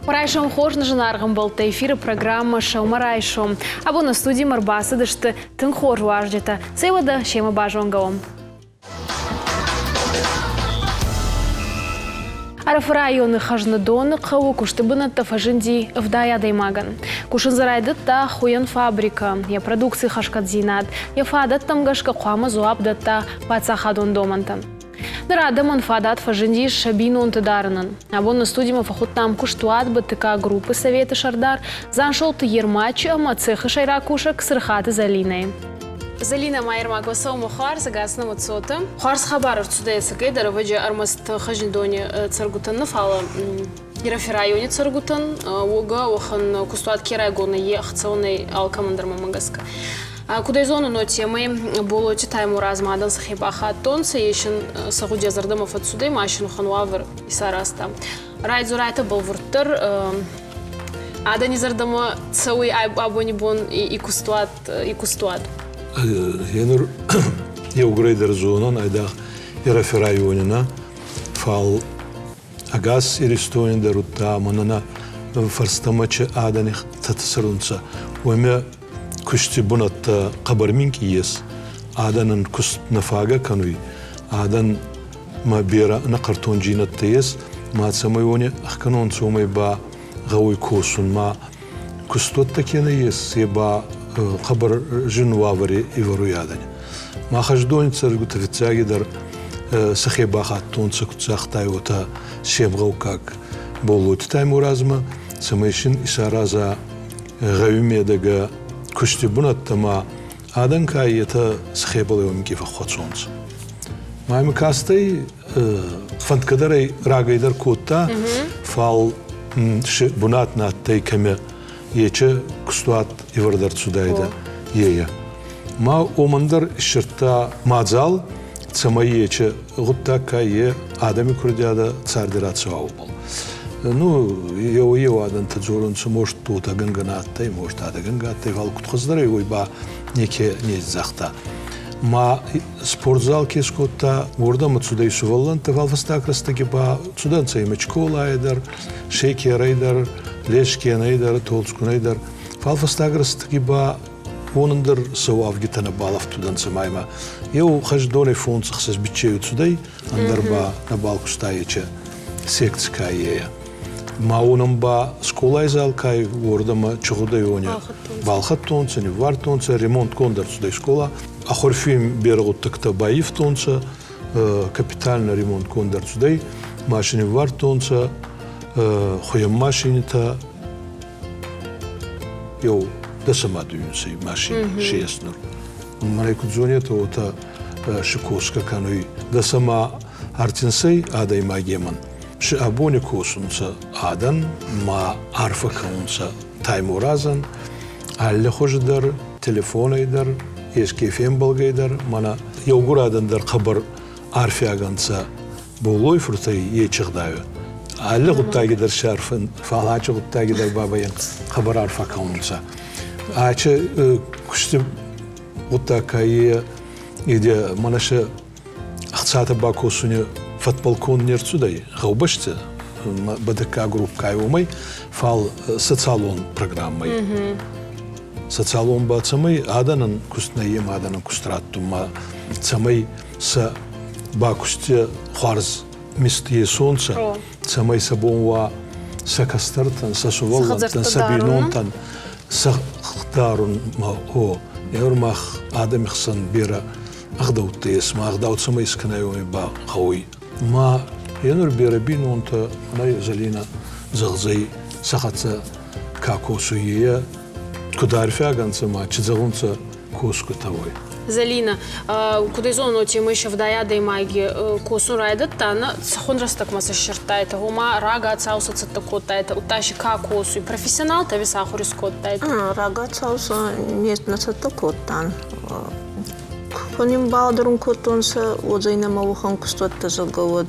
Прайшом хожны жынарғын болты эфирі программа Сәумæрайсом. Або на студии Марбасы дышты тың хожу аждета. Сейвада шема бажуангауым. Æрәфы районы Хәзныдоны қауы күшті бұнатты фажынди вдая даймаган. Кушын райдыдта хуыйән фабрика, я продукции хашкадзинат, я фадат тамгашка қуамы зуабдатта пацахадон домантан. Рядом фадат фажынди шабину онтыдарынын. Абон на студии мафахуттам куштуат БТК группы Советы Шардар заншолты ермачы ама цехы шайракушек сырхаты Залиной. Залина майырмак васау мухар загаснам отсоты. Харс хабар цудается кайдар ваджа армаст Хәзныдоны царгутан фала. Æрәфы районе царгутан уга охан кустуат керайгоны ехцауны алкамандарма магаска. Куда зону но темы было читаем размадан сахибаха тонца ещё сагудя зардамов отсюда машину хануавер и сараста. Райдыдта был вуртер ада не зардама цауи абонибон и кустуат. Янур Уæдæ зонан айда Æрәфы районына фал агас иристонин дарутта манана фарстамачы аданих татсырунца уме кушти бунатта қабарминки ес аданын куст нафага кануи адан ма бира на картон джинатта ес ма цамайоне ахканон цумай ба гауи кусын ма кустотта кена ес еба қабар жинуавари ивару ядани ма Хәзныдоны царгут официаги сахибаха тонца куцахтай ота шемгау как болут тайму разма самайшин исараза гавимедага кушти бунаттама адан кайета сахибалым кифа хотсонц майм кастай фанткадарай рагайдар котта фал бунатна тайкаме ече кустуат ивардар цудайда ея ма омандар ширта мазал цамайече гутта кае адами курдяда цардирацау бол. Ну, еу адан таджорун может тут аганганаттай, может адаганганаттай валкут хаздарай ойба неке не захта. Ма спортзал кескотта орда мацудай суваллан тавалфастак растаги ба цудан цаймачкола айдар, шейкерайдар, лешкенайдар, толчкунайдар. Фалфастак растаги ба онындыр сауав гитана балав тудан самайма. Еу Хәзныдоны фонд сахсас бичею цудай, андарба на балку стаече секция ея. Ма онын ба сколай залкай ордама чугудай оня балхат тонца, не вар тонца, ремонт кондар цудай школа. Ахорфим бергут такта баив тонца, капитально ремонт кондар цудай, машини вар тонца, хуям машинита, еу да сама дуюнсай машин шеснур. Марайку дзонета ота шикоска кануи да сама артинсай адай магеман. Ши абоне косунца адан ма арфа каунца таймуразан алле хождар телефонайдар ескефем балгайдар мана йогурадандар хабар арфиаганца болой фуртай ечигдаю. Алле гуттагидар шарфын фалачы гуттагидар бабаян хабар арфа каунца. Ачы кушти гутта кайе иде манашы ахсата бакосуне футболкон нерцудай гаубаште БТК группа кайумай фал социалон программай социалон бацамай аданын кустнаем аданын кустраттума цамай са бакусте харз мистие солнца цамай сабонва сакастартан сасуваллантан сабинонтан сахтарун ма о Ермах адам хсан бира агдауты есма агдау цамай сканайоми ба хауи ма янур бира бинонта най залина загзай сахатса какосуе кударфяганца ма чизалунца коскутавой. Залина, куда зону тема еще вдая даймаги кусын райдыдта на хон растак маса шертайта гома рага цауса цаттакотайта уташи ка кусу профессионал тави сахурискоттайта рага цауса нет на цаттакоттан коним балдырун коттонса озайна маухан кустотта загавод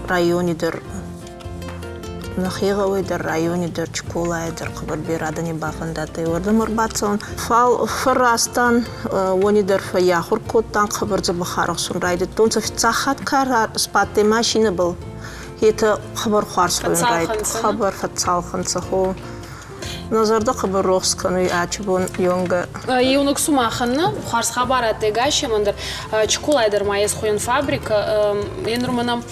районидер нахиғауайдар районидер чколайдар қыбыр берадыны бафандаты ордым ұрбатсон фал фырастан онидер фаяхур коттан қыбыр зыбы харық сұрайды тонса фицахат кар спатты машины был это хабар харсвен райд хабар фатсалханца хо назарда хабар рохсканы ачбон йонга Юнок сумаханна харс хабара тегаши мандар чкулайдер маес хуыйән фабрика енруманам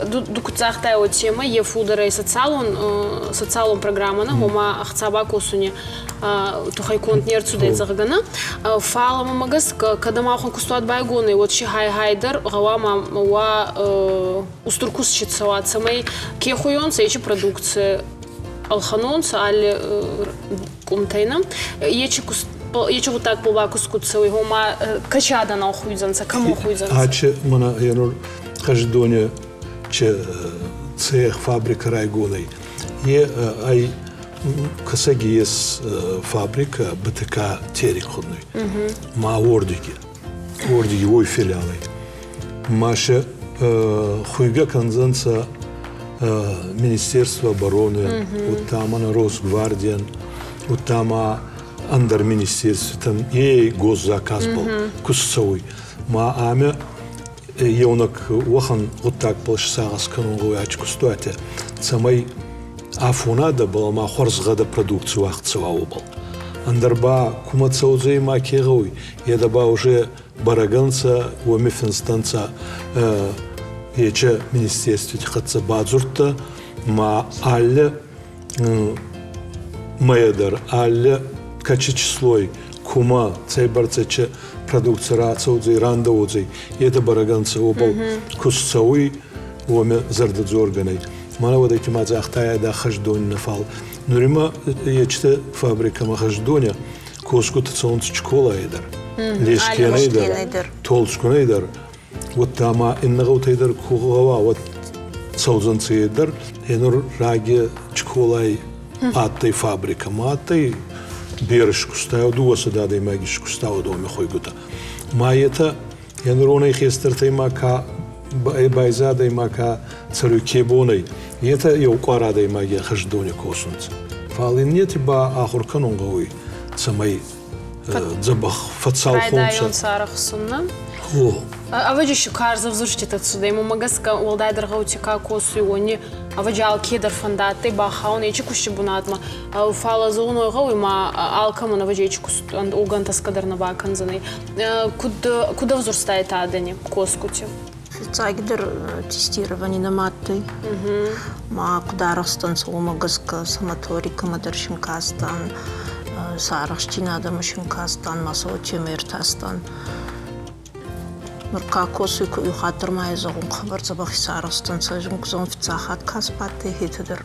дукуцахтай о тема е фудерей социалон программана хома ахцаба кусуни тухай контнерцу децагана фалама магас кадама хон кустуат байгоны вот ши хайдер гавама ва устуркус читсават самай ке хуыйән сейчи продукция алханонца али кумтайна ечи вот так полбакус куцевый хома качада на хуыйәнца кому хуыйәнца аче мана янур Хәзныдоны че цех фабрика районы. Е ай касагиес фабрика БТК терикходной. Ма ордиги ой филиалы. Маша хуйга конзанца Министерства обороны, вот там она Росгвардия, вот там андер министерство там ей госзаказ был кусцевой. Ма аме Йонок уахан вот так полшсагас канунгу ачкустуате. Самай афунада была ма хорзгада продукцию ахцева обал. Андарба кумацаузей ма кегой. Едаба уже бараганца уамифенстанца ече министерстве тихатца базурта ма алле маедар алле качечислой кума цайбарцаче продукция рацаудзей, рандаудзей, это бараганца обал кусцауи оме зардадзорганой. Мана вот эти мазахтая да Хәзныдоны нафал. Нурима ечте фабрика Хәзныдоны коскут цонц школа эдер. Лешкен эдер, толчкун эдер. Вот тама иннагут эдер кугава вот цаузанцы эдер. Энур раги школай аттай фабрика маттай. Береш кустау дуаса дадай магиш кустау доме хойгута. Маета янроной хестертай мака байзадай мака царюкебоной. Это яукарадай магия Хәзныдоны косунц. Фалин нет ба ахурканунгауи самай дзабах фатсалхунца. Аваджи шикарза взушти отсюда. Ему магаска Уәлдайдер гаутика косу они аваджал кедер фандаты бахаун ечи кущебунатма. Фала зону гауи ма алкаман аваджи кус угантас кадарна баканзаны. Куда взурстает адани коскути? цәлцәггәнән тестирование на матты. Ма кударастан магаска самоторика мадаршинкастан сарахчинада машинкастан масоотемертастан. Мурка косу ку хатырмай зогун хабар забах сарахстан сажым кузон фцахат каспатты хитедер.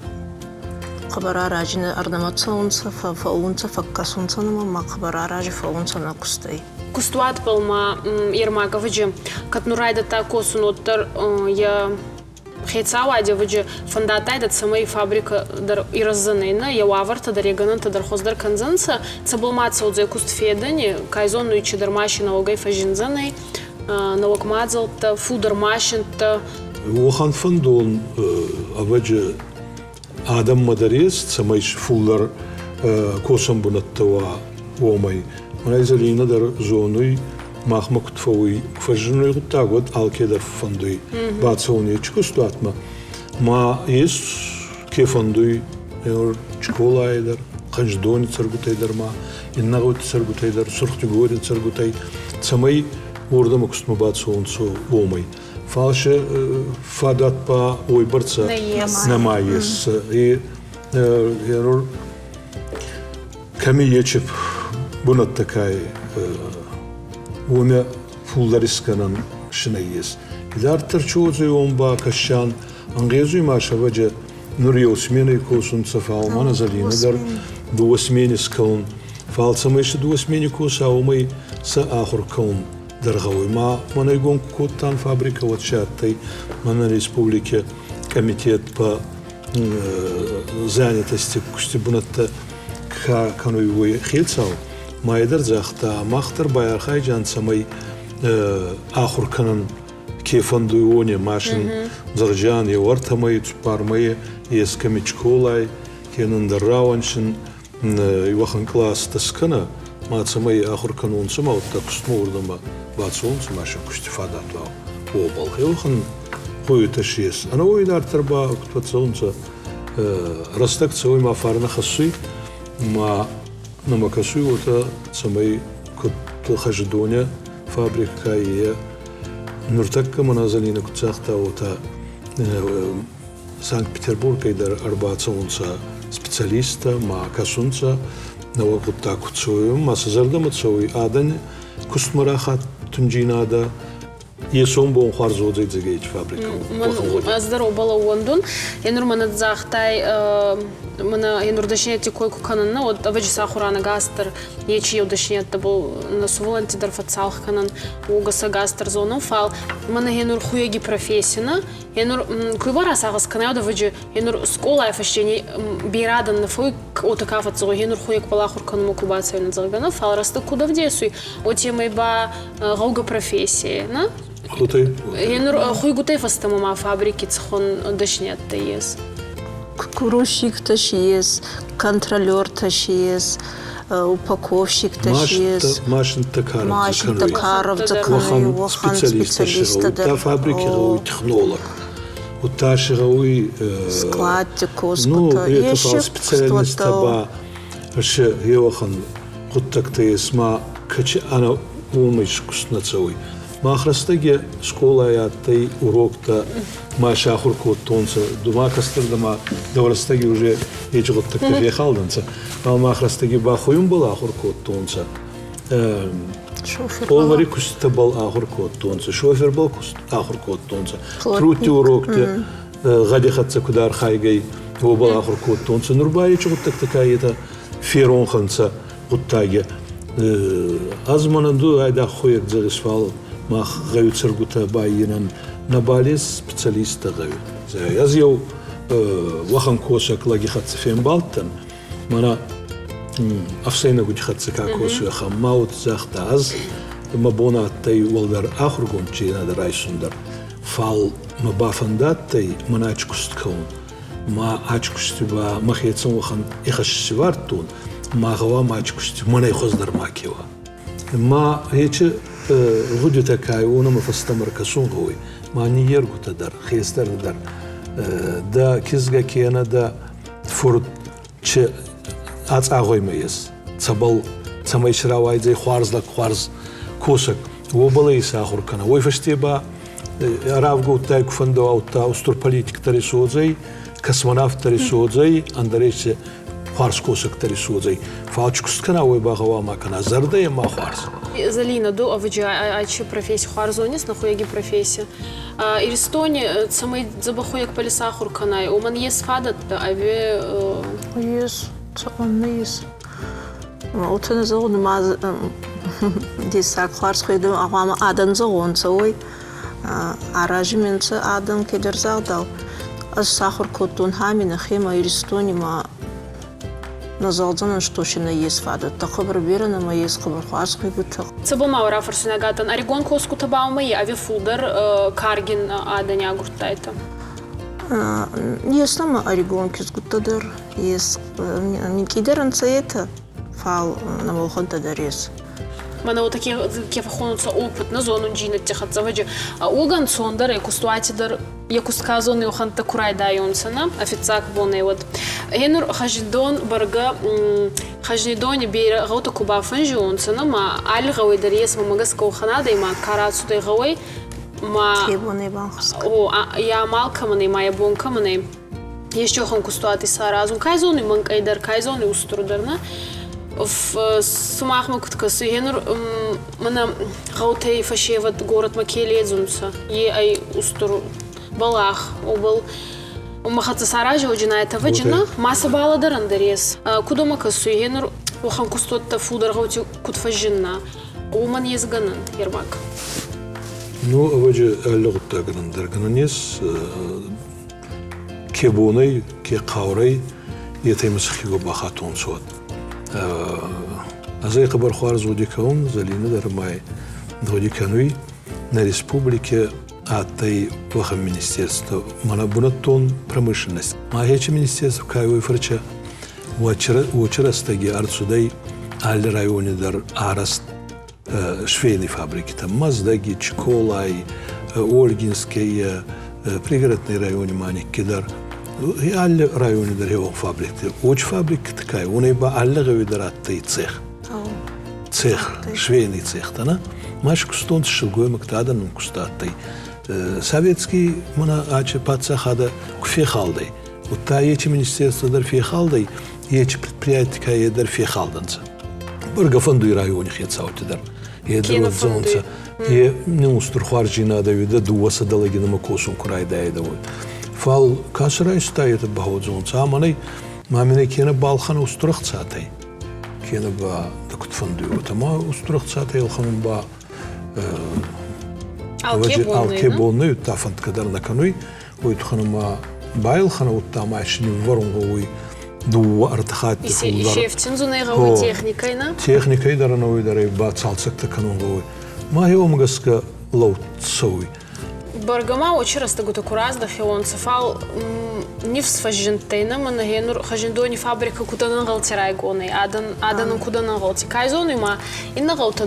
Хабара ражина ардаматсонца фаунца факкасонца ма хабара ражи фаунца на кустай. Кустуат палма Ирмага ваджи катну райдыдта косун оттар я Хәйцауаде ваджи фандатай дат самай фабрика дар ираззанайна я ваварта дар ягананта дар хоздар канзанца цабылмаца удзай кустфедани кайзонну ичи дар машина огай фажинзанай налокмадзалта фудар машинта Уахан фандон аваджи адам мадарес самайш фулдар косам бунаттава омай Манайзалина дар зоной махма кутфауи фажиной гуттагот алкедар фандуи бацауни чкустуатма ма ес ке фандуи школа айдар Хәзныдоны царгутайдар ма иннагут царгутайдар сурхтугори царгутай самай ордама кустма бацаунцу омай фалше фадат па ойбарца намайес и ками ечеп Бунат такая умя фулларисканан шинайес. Идар тарчозы омба кашан ангезуй маша ваджа нурио смены косун цафал мана залина дар дуа смены скаун фал самайши дуа смены коса умай са ахур каун даргауй ма манайгон коттан фабрика вот шаттай мана республике комитет по занятости кусти бунатта кануй хилцау Майдар захта махтар баярхай жан самай ахур канан кефандуоне машин заржан и вартамай пармай есками школай кенан дарраваншин и вахан класс таскана ма самай ахур канун сама вот так смурдама бацун самаша кустифадат обал хелхан خويته شيس أنا ويدار تربا كنت تصونسا رستك تسوي ما فارنا خصي ما نما كسوي وتا سمي كنت خجدونيا فابريكاية نرتك منازلين كنت ساختا وتا سانت بطربورغ يدار 4 تصونسا специалиста ما كسونسا نوا كنت كتسوي ما سزردم تسوي آدن كستمراخات تنجينادا يسون بون خارزو زيج فابريكا من أصدروا بلا لندن ينور من الزاختاي من ينور دشنيتي كوي كانن вот аваджи сахурана гастер ечи удашнет табыл насуван тидер фацалх канан угаса гастер зону фал мен йенур хуяги профессина йенур куйбара сагас канал аваджи йенур скола афашени бирадан нафуй отака фацо йенур хуяг балахур кану кубация на загана фал раста куда вдесуй отемай ба гауга профессии на йенур хуй гутей фастама ма фабрики цхон дашнет таес грузчик тащиес, контролер тащиес, упаковщик тащиес, машин токаров закрыли, вохан специалиста, та фабрики гауи технолог, та гауи складчик, ну это специальность таба, ше евахан куттакта есма качи ана умыш куснацауи. ما خرستگی شکولا یا تی اوروکتا ما شاخور کوتونسا دوما کستر دما دورستگی уже هیچ قط تکفی خالدنسا ما خرستگی با خویم بال آخر کوتونسا اولری کست بال آخر کوتونسا شوفر بال کست آخر کوتونسا تروتی اوروکتا غادی خدسا کدار خایگی و بال آخر کوتونسا نربایی چه قط تکایتا فیرون خنسا قطاگی از من دو ایدا خویک زرش فال ما غوي تسرقوتا باينا نباليس سبيциалиста غوي از يو وخن كوسك لاجي خدس فين بالتن مانا افسينا قد خدس كاكوسو يخم ماوت زاخت از مبونا تي والدر اخر قنشي نادر رايسوندر فال مبافندات تي منا اچكست كون ما اچكست با مخيتسن وخن اخش سوارتون ما غوا ما اچكست منا يخزدر ماكيوا ما هيك غدو تكاي ونما فستمر كسون هوي ما نيرغو تدر خيستر در دا كيزغا كينا دا فورد چه اصاغوي ميس صبل سميشراواي زي خوارزلك خوارز كوسك وبلي ساخر كنا وي فشتيبا رافغو تايك فندو او تا استور политик тарисозي космонавт тарисозي андереш خوارز كوسك тарисозي فالچكس كنا وي باغوا ما كنا زرده ما خوارز Залина, до аваджи ачи профессия хуарзонис на хуяги профессия. Иристони самый забахуяк палисахур канай. У ман есть фадат аве. Есть, он есть. Вот это зон маз десак хуарз хойдем авама адан зон цой. Аражмент адан кедерзадал. Аз сахур котун хамина хема иристони ма назалдана что ще на есть фада. Такобр берена ма есть хабар хуарз хойгутак. Цабома урафар сунагатан. Орегон коску табаумай аве фулдер каргин аданя гуртайта. Есть нам орегон кизгутадер. Есть минкидеран цаета фал на молхон тадарес. Мана вот такие кефахонуца опыт на зону джина тихат заваджи. Оган сондер якустуатидер якусказон йохан такурай дайонсана офицак боне вот. Йенур хажидон барга хажидони бейра гаута куба фанжионсана ма аль гауи дарес ма магас коханада ма карацу дай гауи ма о я малка мане ма я бонка мане еще хан кустуати саразун кайзони манкайдар кайзони устурдерна в сумахма куткасы йенур мана гаутай фашеват город макелезунса е ай устур балах обал махатса саражи оджина это ваджина маса бала дарандарес кудома касу йенур охан кустотта фудар гаути кутфажинна уман езганан ермак ну ваджи аллогта ганандар гананес кебонай ке қаврай етемсхиго бахатон сот азай қабар хуарз одикаун залина дармай додикануи на республике атай ваха министерство манабунатон промышленность махечи министерство кайвой фарча вочерастаги арцудай аль районы дар араст швейной фабрики там маздаги чколай ольгинские пригородный районе маникидар. И alle районы der его фабрики. Уч фабрик такая, он и ба alle раиртæста цех. Цех, швейный цех, да, маш кустон шилгой мактадан кустатай. Советский мана аче пацахада кфехалдай. Вот та ечи министерство дар фехалдай, ечи предприятия дар фехалданца. Бърга фонду райони хецаути дар. Дар от зонца. Не устурхварджина да вида дуаса далагина макосун курай да еда вот. Фал касрайста это бахот зонца. Аманай мамине кена балхана устурхцатай. Кена ба дакут фонду. Тама устурхцатай алхамын ба алкеболны тафант кадар накануй. Ойт ханама байл хана уттама ашни варунговый Дыууæ артахат. Еще в цензурной техникой, на? Техникой дарановой дарей ба цәлцәггәнән канонговый. Ма хеомгаска лоутсовый. Баргама очень раз такой раз да хеон цефал не в сфажентейна, мана генур Хæзныдоны фабрика куда галтерай гоны, адан куда галти. Кайзону ма и галта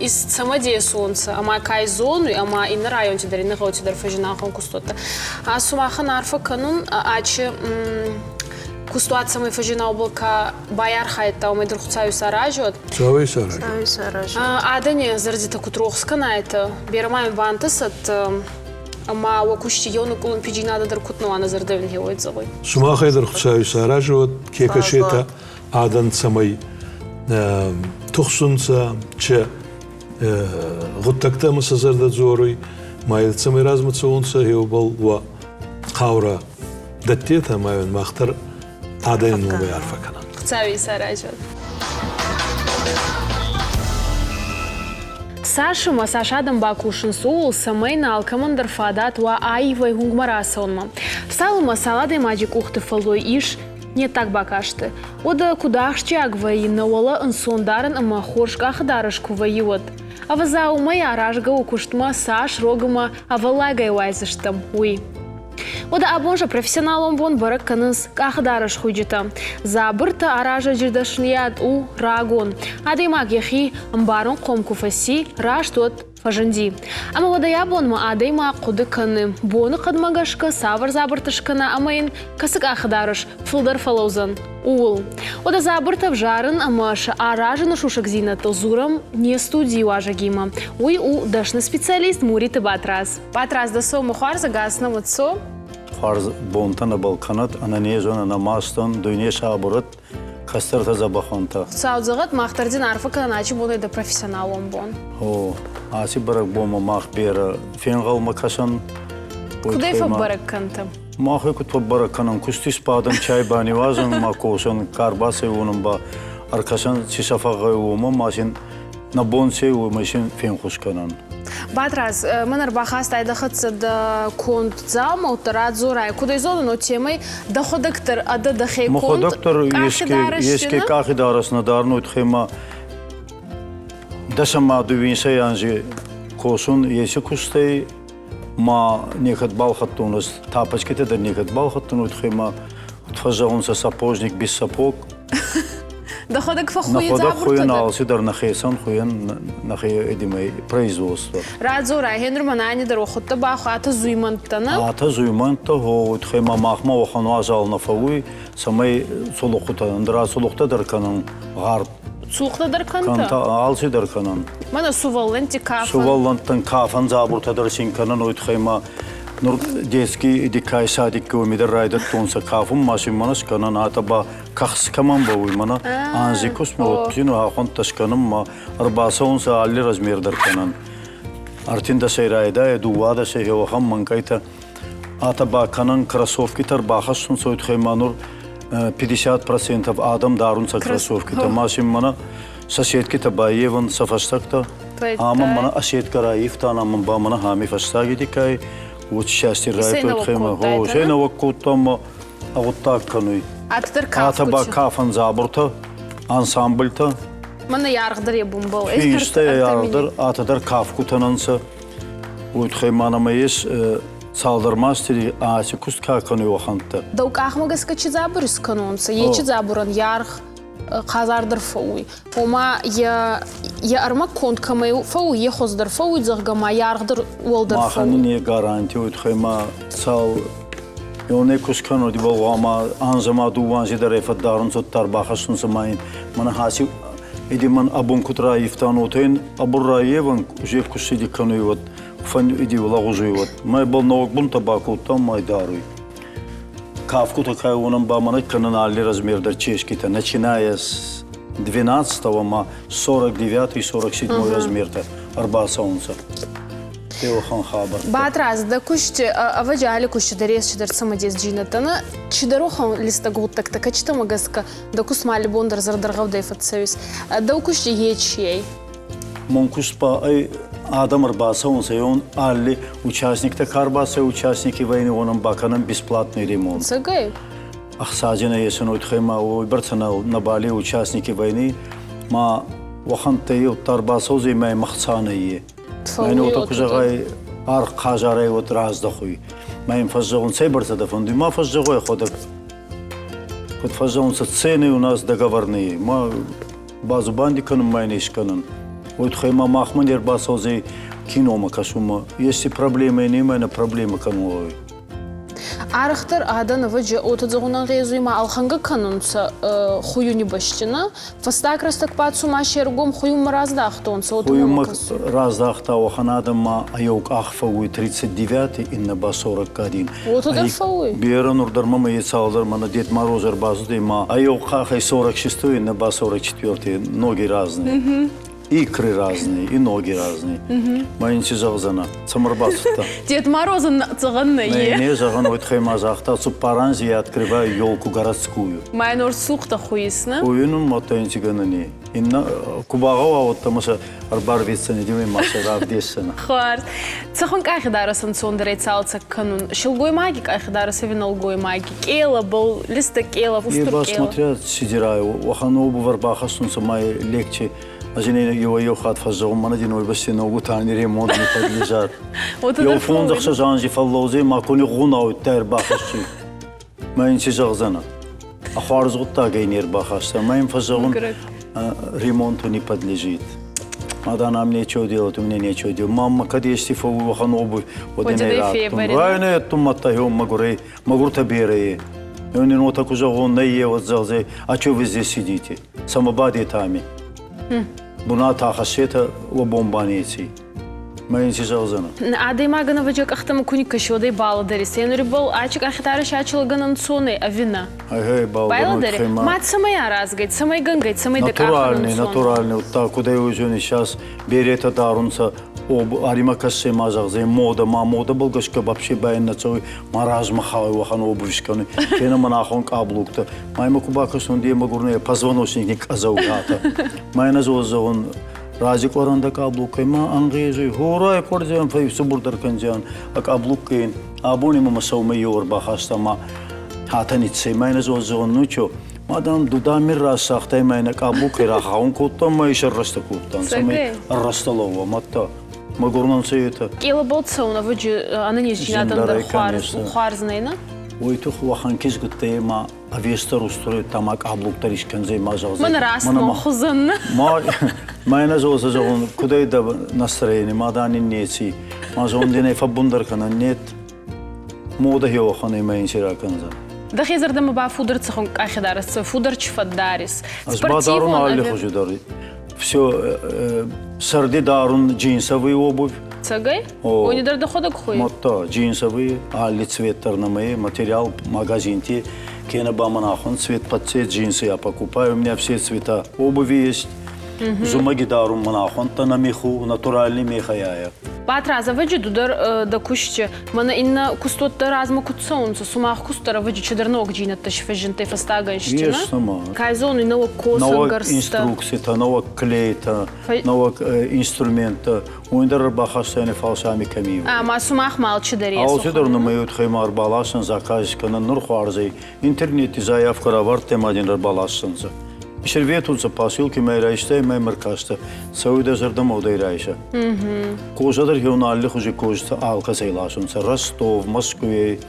из самодея солнца, ама кайзону, ама и на районе дари на галти дар фажинахон кустота. А сумаха нарфа канун аче кустуат самой фажина облака баяр хайта, умай друхцаю саражот. Цавей саражот. Адане заради таку трохска на это. Берамай бантасат, ама wakuşti yonu kulun pijinada дар кутнуана зардевин геоид завой. Сумаха друхцаю саражот, кекашета адан самой тухсунца, че гуттакта масазарда зорой, майл самой размацаунца геобал ва қаура даттета майвен махтар адан нумай арфакана. Цавей саражот. Сашыма Сашадам бакушын суул самайна алкамандар фадат ва айвай хунгмарасонма. Салыма салады маджик ухты фалой иш не так бакашты. Ода куда ахсджиаг ваи науала инсондарын ама хоршка ахдарышку ваиот. Ава Сәумәй аражга укуштма Саш рогыма авалагай вайзыштам уй. Ода абонжа профессионалом бон барак каныс ахдарыш хуйджита. Дзабыртæ аража жирдашният у рагон. Адаймак яхи амбарон комку фаси раштот фажанди. Ама ода ябонма адаймак куды каны. Боны кадмагашка савар дзабыртышкана амайын касык ахдарыш фылдар фалаузан. Уул. Ода дзабыртæ вжарын амаша аража шушак зинаты зурам не студии важагима. Уй у дашны специалист Муриты Батрас. Батрас да со мухарза гасна вот со. Farz bontana balkanat ananezona namaston dünya şaburat kastarta zabaxonta. Цәлцәггәнән мақтардин арфа каначи боны да профессионал он бон. О, аси барак бома махбера фенгал макашан. Куда фа барак канта? Махы кут барак канан кустис падам чай бани вазан макошан карбасы унун ба аркашан чишафагы ума машин на бонсе у машин фенхушканан. Батрас, манар бахаста айда хатса да конт зама утара зурай. Куда изону но темой доходоктор ада дахей конт. Доходоктор еске кахидарасна дарну тхема дашама дувинса янжи косун есе кусты ма нехат балхаттунас тапочките да нехат балхаттуну тхема тхажаунса сапожник без сапог. Доходок фахуи дзабыртæ. Хуыйән алсы дар нахесан хуыйән нахе эдимей производство. Радзура хендр манани дар охотта баху ата зуймантана. Ата зуйманта ho тхема махма охану ажал нафауи самай солохута андра солохта дар канан гард. Сухта дар канта. Канта алсы дар канан. Мана сувалленти кафан. Суваллантан кафан дзабыртæ дар син канан ой тхема Nur детский дикай садик көмидер райдыдта кафун машин манаш канан атаба кахс каман бауй мана анзи космо кину ахон ташканам ма арбаса онса алли размердар канан артинда сейрайда Дыууæ да сей хам манкайта атаба канан кроссовки тар бахаш сойт хеманур 50% адам дарунса кроссовки та машин мана соседки та баеван сафаштакта ама мана ашетка раифта наман ба мана хами фаштаги дикай вот счастье райпет хема го сена вакутама агутак кануй атаба кафан забыртæ ансамбльта мана яргдар ебумбал эсте яргдар атадар кафкутананса вот хемана маеш салдармастери аси куска кануй ваханта даук ахмагас качи забырыс канонса ечи забуран ярх қазардыр фауи. Ома я арма конт камай фауи, я хоздыр фауи зағгама, ярғдыр олдыр фауи. Маханы не гарантия уйдхайма цал Йоне кускано ди болгама анзама дуанзи дарефа дарун соттар бахашун самайн мана хаси иди ман абун кутра ифтанотен абурраеван уже кусиди кануйват фан иди влагужуйват май бол новок бун табаку там май даруй кавку такая онам ба мана канали размердар чешки-то начиная с 12-го ма 49-й 47-й размер-то арбаса унца Баатраз, да кушти, аваджали кушти дарес чидар самадес джинатана, чидарохан листа гултак така чита магаска, да кусмали бондар зардаргав дайфат савис, да кушти ечей. Монкуспа ай адам арбаса он сайон алли участник так арбаса участники войны онам баканам бесплатный ремонт. Цагай. Ахсджиаг есен уйтхайма уйбартанал на Бали участники войны, ма вахантей тарбаса узимай махцаные. Мен отак ужагай ар кажарай вот раздахуй. Мен фазжагун сейбарта да фонду, ма фазжагой ходак. Вот фазжагун цены у нас договорные. Ма базу бандиканым майнишканын. Вот хайма махман ербасози кинома кашума. Если проблемы не мене проблемы кануой. Арахтар адан аваджи отадзагунан гезуйма алханга канунца хуюни башчина, фастак растак пацу машергом хуюм раздахтонца хуюм раздахта оханадама айок ахфауи 39 и наба 41. Отадар фауи. Бера нурдармама ецалдар мана Дед Мороз арбазды ма айок хахай 46 и наба 44. Ноги разные. Икры разные, и ноги разные. Майнчи жағзана, самарбасыта. Дед Мороза цаганна е. Не жаған ойтхайма жақта, супаранзи я открываю елку городскую. Майн орсухта хуисна. Хуйнун матайнчи ганани. Инна кубағава вот тамаша арбар вецсани демей маша равдесана. Хварс. Цахон кайхидарасан сондарай цәлцәггәнән. Шилгой магик кайхидараса виналгой магик. Кела был, листа кела, вустур кела. Я смотря сидираю, вахану барбаха сунса май легче. Ажине его хат фазжал, манадин ойбаси ногу тани ремонт не подлежат. Я фон захша жанжи фаллозе, макони гуна оттайр бахаши. Майнчи жағзана. Ахварзгутта гейнер бахашта. Майн фазжалун ремонту не подлежит. Мада нам нечего делать, у меня нечего делать. Мама, когда есть фову вахан обувь, один рад. Районы туматта йом магурей, магурта бирәй. И он не так уже он наеват залзе. А что вы здесь сидите? Самобади тами. Буна тахашета лобомбанети. Майнчи жалзана. Адай магана ваджак ахтама куника шодай баладари. Сенури бол ачик ахитара шачилаганан соны авина. Ай баладари. Мат самая разгайт, самай гангайт, самай дакаханан сон. Натуральный. Вот так, куда я уже сейчас берета дарунца об аримакасе мазагзе мода болгашка вообще байн на цой мараз махай вахан обувшканы. Кена манахон каблукта. Майма кубака сунди магурне позвоночник не казаугата. Майна зозон Разик варанда каблукай ма ангезуй хорай кордян фай субурдар канжан а каблукайн абони мама Сәумәйор бахастама хатаницей майна зозон нучо мадан дудамир расахтай майна каблукай рахаун коттан майшар раста коттан самай расталова матта магурнан сейта кела болцауна ваджи ананис жинадандар хуарзнайна Ойтух вахан кез гутте ма авестар устроит тамак аблуктар ишканзей мажалзей. Мана расно хузан. Майна зоза зогон кудай да настроение маданин нети. Мажон дине фабундар кана нет. Мода хео ханы майншира канза. Да хезарда ма ба фудер цахон кайхидарас фудер чфадарис. Спортивон алли хужудари. Все сарди дарун джинсовый обувь. Цагай? Они даже доходят к хуй. Матта джинсовые, алли цвет торнамые, материал магазинте, кена баманахон цвет под цвет джинсы я покупаю, у меня все цвета обуви есть. Зумаги дарун манахон, та на меху, натуральный меха я. Патраза ваджи дудар да кушче, мана инна кустотта разма кутсонца, сумах кустара ваджи чедарног джинатта шфажинте фастаганщина. Есть сама. Кайзон и ново косангарста. Инструкция, ново клейта, ново инструмента. Уйндар бахастайны фалшами камив. Ма сумах мал чедарес. А чедар на моют хаймар балашан заказчика на нурхарзей. Интернете заявка равар темадин балашанца. Шерветунца посылки Æрæфы маймаркаста. Сәуде жардам Уәдæдарәсәй. Кожадар хеоналли хуже кожта алка сейлашунца. Ростов, Москве.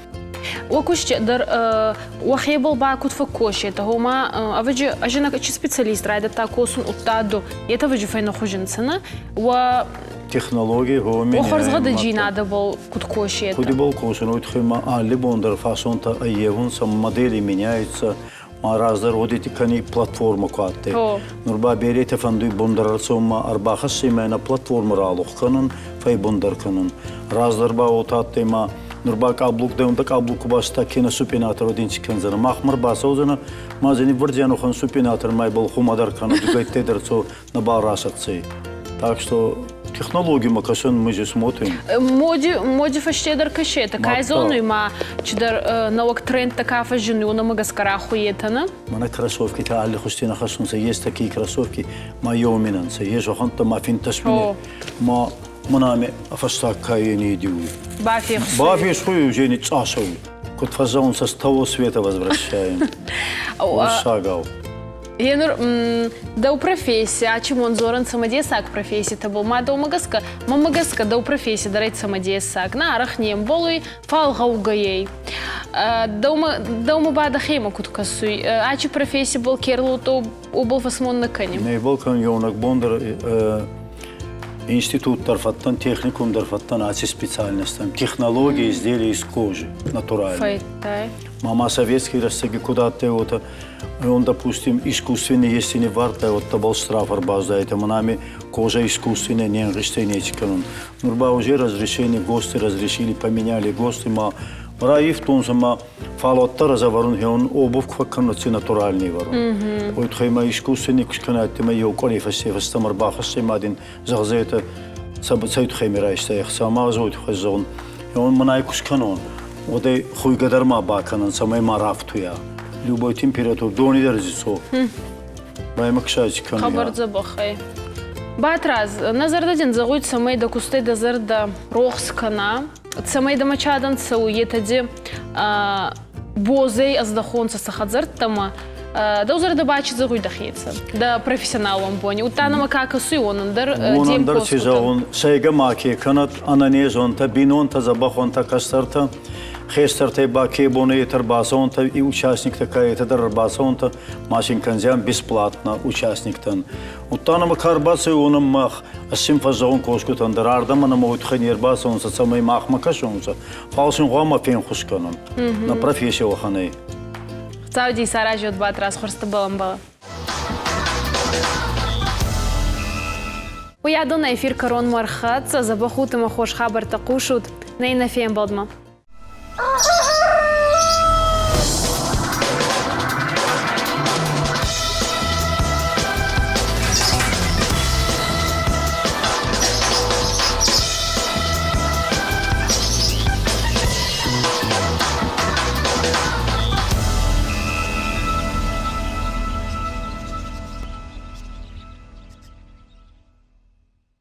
وكوش در وخيبل با كنت فكوش هما أفجي أجينا كشي سبيциалист райдыдта кусын уттаду يتفجي فين خجن سنة و технологии هومين وخرزغة دجينا دبل كنت كوش كودي بول كوسن ويتخيما али бондер фасонта аевун сам модели меняются раздар водити кани платформа куатте нурба берете фанду бондер сома арбахас семена платформа ралух канын фай бондер канын раздар ба отатте ма нурба каблук да каблук баста кена супинатор одинчи канзана махмар басаузана мазени вырдяну хан супинатор май бол хумадар каны дугайте дерцо на барасатцы так что технологии мы же смотрим. Моди фаштедер каше, такая зона и ма чедер новый тренд такая фажину на магаскара хуетана. Мана кроссовки та алли хустина хасунса есть такие кроссовки майоминанса есть оханта мафин тасмине ма манами афастакка не идиу. Бафи свою уже не часов. Кот фазон со того света возвращаем. Шагал. Енур, да у профессии, а чему он зоран самодеясак профессии табыл, ма да у магаска да у профессии дарайт самодеясак, на арахнем болуй фалга угаей, да у мабада хема куткасуй, а чи профессии был керлу то убыл фасмон на канем. Не был кан ёнак бондер институт тарфаттан техникум тарфаттан ачи специальностям технологии изделий из кожи натуральной. Мама советский растяги куда-то вот он, допустим, искусственный, если не варта, вот табал штраф арбазда, это манами кожа искусственная, не разрешение чеканун. Нурба уже разрешение, ГОСТы разрешили, поменяли ГОСТы, ма раив тон сама фалотта разоворон, он обувь квакануцы натуральный ворон. Вот хайма искусственный кушканат, ты мои уколи фастам арбахасты, мадин загзета Сәумәрайсом, сама зоит хазон. Он манай кушканон. Вот и хуыйән баканан самай марафтуя. Любой температур дони дәрежесі. Байма кшачи каня. Хабар забахай. Батраз, назардаден загуйт самай да кустай да зарда рохскана. Самай да мачадан сау етади бозей аздахонца сахадзартама. Да узарда бачи загуй дахица. Да профессионалом бони. Утанама кака суйонан дар дем дар чиза он сайга маки канат ананезон та бинон та забахон та кастарта. Хестер баки боны тербасон та и участник такая это дарбасон та машин канзян бесплатно участник тан. Утанама карбасы оном мах асим фазон кошку тан дарарда мана моут ханербасон са самай мах макашонса. Фалсин гома фен хусканон. На профессию ханей. Сауди саражет батраз хорста баламбала. Уәдән эфир корон мархат за бахутыма хош хабар тaqушут нейна фен балдма.